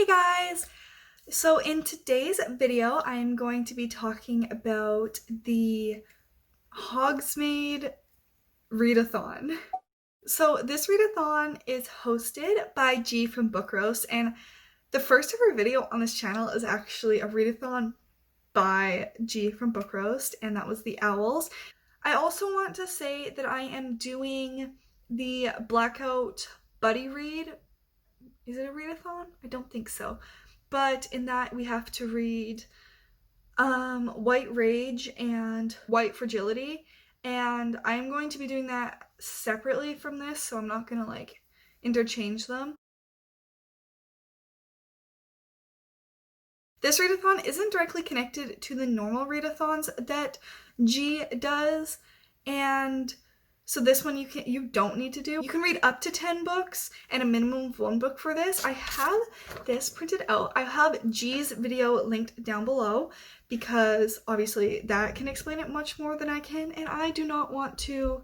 Hey guys! So in today's video, I'm going to be talking about the Hogsmeade Readathon. So this readathon is hosted by G from Book Roast, and the first ever video on this channel is actually a readathon by G from Book Roast, and that was the Owls. I also want to say that I am doing the Blackout Buddy Read. Is it a readathon? I don't think so. But in that we have to read White Rage and White Fragility, and I'm going to be doing that separately from this, so I'm not gonna like interchange them. This readathon isn't directly connected to the normal readathons that G does, and so this one you don't need to do. You can read up to 10 books and a minimum of 1 book for this. I have this printed out. I have G's video linked down below because obviously that can explain it much more than I can, and I do not want to.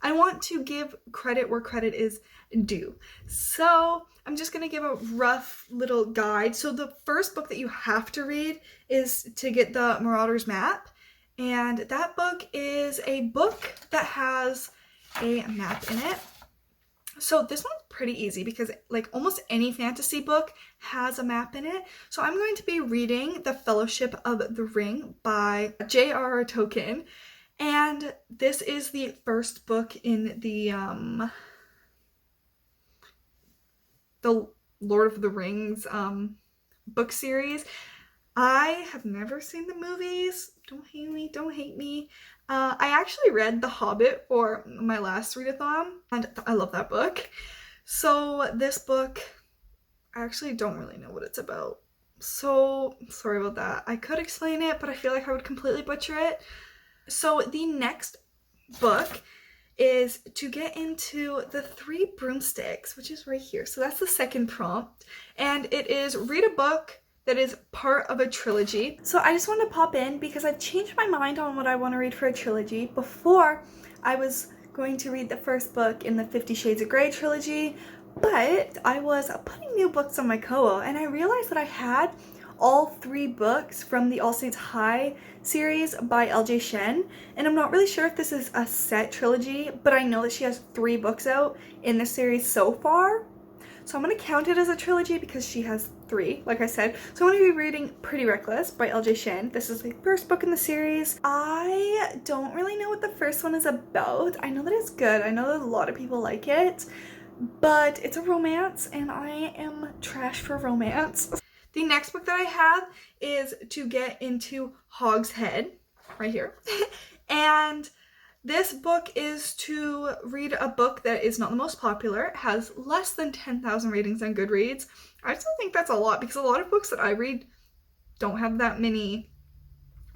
I want to give credit where credit is due. So I'm just going to give a rough little guide. So the first book that you have to read is to get the Marauder's Map. And that book is a book that has a map in it. So this one's pretty easy because like almost any fantasy book has a map in it. So I'm going to be reading The Fellowship of the Ring by J.R.R. Tolkien. And this is the first book in the Lord of the Rings book series. I have never seen the movies. Don't hate me. I actually read The Hobbit for my last readathon, and I love that book. So this book, I actually don't really know what it's about. So sorry about that. I could explain it, but I feel like I would completely butcher it. So the next book is to get into The Three Broomsticks, which is right here. So that's the second prompt, and it is read a book that is part of a trilogy. So I just want to pop in because I've changed my mind on what I want to read for a trilogy. Before, I was going to read the first book in the 50 Shades of Grey trilogy, but I was putting new books on my Kobo and I realized that I had all 3 books from the All Saints High series by L.J. Shen, and I'm not really sure if this is a set trilogy, but I know that she has 3 books out in the series so far. So I'm going to count it as a trilogy because she has 3, like I said. So I'm going to be reading Pretty Reckless by L.J. Shen. This is the first book in the series. I don't really know what the first one is about. I know that it's good. I know that a lot of people like it, but it's a romance and I am trash for romance. The next book that I have is to get into Hogshead, right here. And this book is to read a book that is not the most popular. It has less than 10,000 ratings on Goodreads. I still think that's a lot because a lot of books that I read don't have that many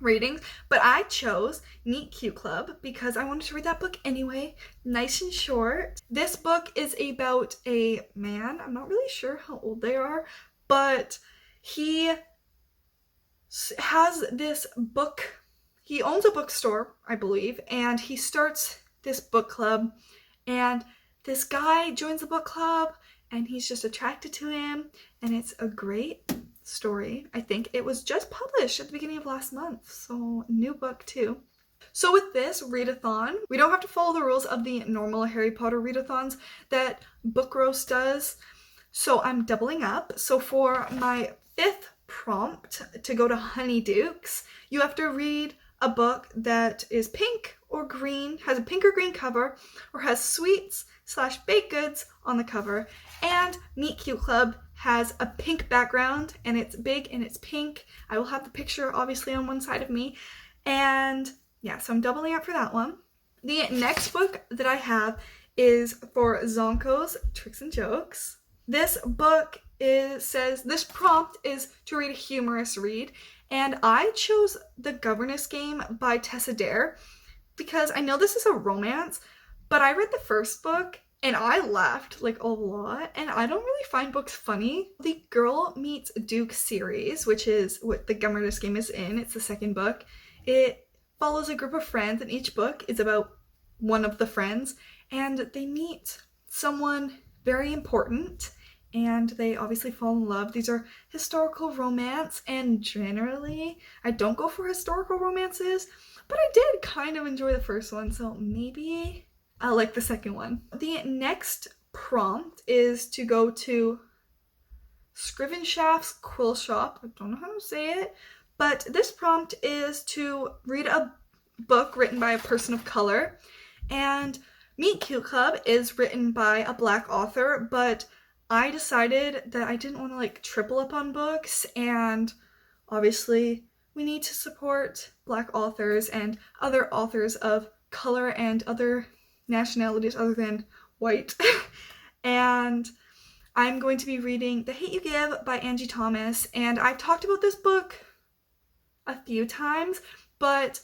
ratings. But I chose Meet Cute Club because I wanted to read that book anyway. Nice and short. This book is about a man. I'm not really sure how old they are, but he has this book. He owns a bookstore, I believe, and he starts this book club, and this guy joins the book club, and he's just attracted to him, and it's a great story. I think it was just published at the beginning of last month, so new book too. So with this readathon, we don't have to follow the rules of the normal Harry Potter readathons that Book Roast does, so I'm doubling up. So for my 5th prompt to go to Honeydukes, you have to read a book that is pink or green, has a pink or green cover, or has sweets/baked goods on the cover. And Meet Cute Club has a pink background and it's big and it's pink. I will have the picture obviously on one side of me. And yeah, so I'm doubling up for that one. The next book that I have is for Zonko's Tricks and Jokes. This book says this prompt is to read a humorous read. And I chose The Governess Game by Tessa Dare because I know this is a romance, but I read the first book and I laughed like a lot, and I don't really find books funny. The Girl Meets Duke series, which is what The Governess Game is in, it's the second book. It follows a group of friends and each book is about one of the friends, and they meet someone very important and they obviously fall in love. These are historical romance, and generally I don't go for historical romances, but I did kind of enjoy the first one, so maybe I'll like the second one. The next prompt is to go to Scrivenshaft's Quill Shop. I don't know how to say it, but this prompt is to read a book written by a person of color, and Meet Cute Club is written by a Black author, but I decided that I didn't want to like triple up on books, and obviously we need to support Black authors and other authors of color and other nationalities other than white. And I'm going to be reading The Hate You Give by Angie Thomas, and I've talked about this book a few times, but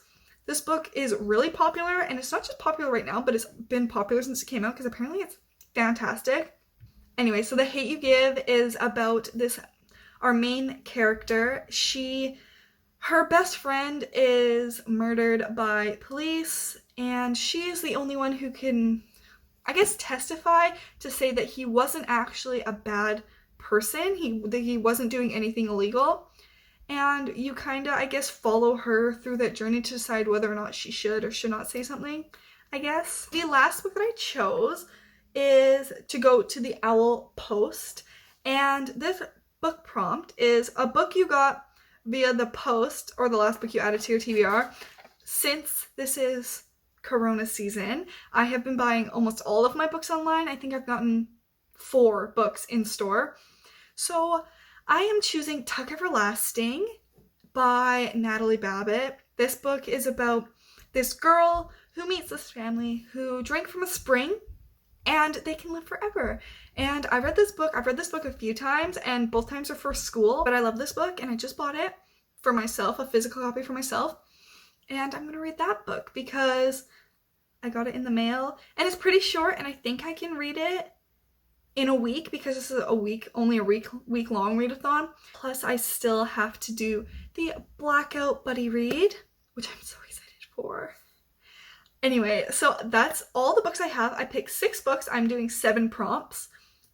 this book is really popular, and it's not just popular right now, but it's been popular since it came out because apparently it's fantastic. Anyway, so The Hate You Give is about our main character. Her best friend is murdered by police, and she is the only one who can, I guess, testify to say that he wasn't actually a bad person. He wasn't doing anything illegal. And you kind of, I guess, follow her through that journey to decide whether or not she should or should not say something, I guess. The last book that I chose is to go to the Owl Post. And this book prompt is a book you got via the post, or the last book you added to your TBR. Since this is Corona season, I have been buying almost all of my books online. I think I've gotten 4 books in store. So I am choosing Tuck Everlasting by Natalie Babbitt. This book is about this girl who meets this family who drank from a spring and they can live forever. And I've read this book a few times, and both times are for school, but I love this book and I just bought it for myself, a physical copy for myself. And I'm gonna read that book because I got it in the mail, and it's pretty short, and I think I can read it in a week because this is only a week long readathon. Plus I still have to do the Blackout Buddy Read, which I'm so excited for. Anyway, so that's all the books I have. I picked 6 books. I'm doing 7 prompts,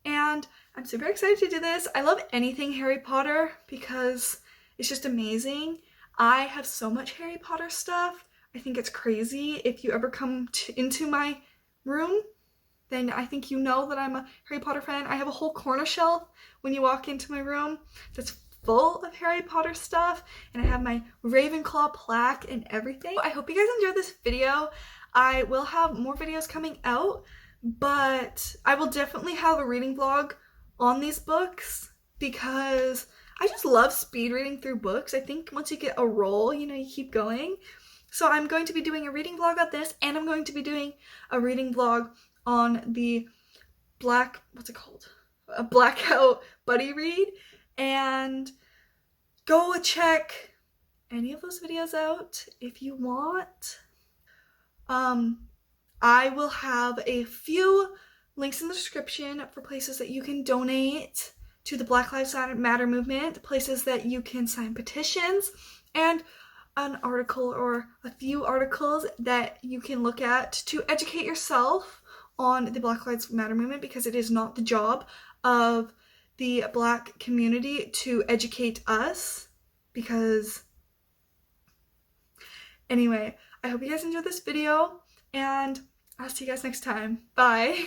and I'm super excited to do this. I love anything Harry Potter because it's just amazing. I have so much Harry Potter stuff. I think it's crazy. If you ever come into my room, then I think you know that I'm a Harry Potter fan. I have a whole corner shelf when you walk into my room that's full of Harry Potter stuff, and I have my Ravenclaw plaque and everything. I hope you guys enjoyed this video. I will have more videos coming out, but I will definitely have a reading vlog on these books because I just love speed reading through books. I think once you get a roll, you keep going. So I'm going to be doing a reading vlog on this, and I'm going to be doing a reading vlog on the Blackout Buddy Read, and go check any of those videos out if you want. I will have a few links in the description for places that you can donate to the Black Lives Matter movement, places that you can sign petitions, and an article or a few articles that you can look at to educate yourself on the Black Lives Matter movement, because it is not the job of the Black community to educate us. Anyway, I hope you guys enjoyed this video, and I'll see you guys next time. Bye!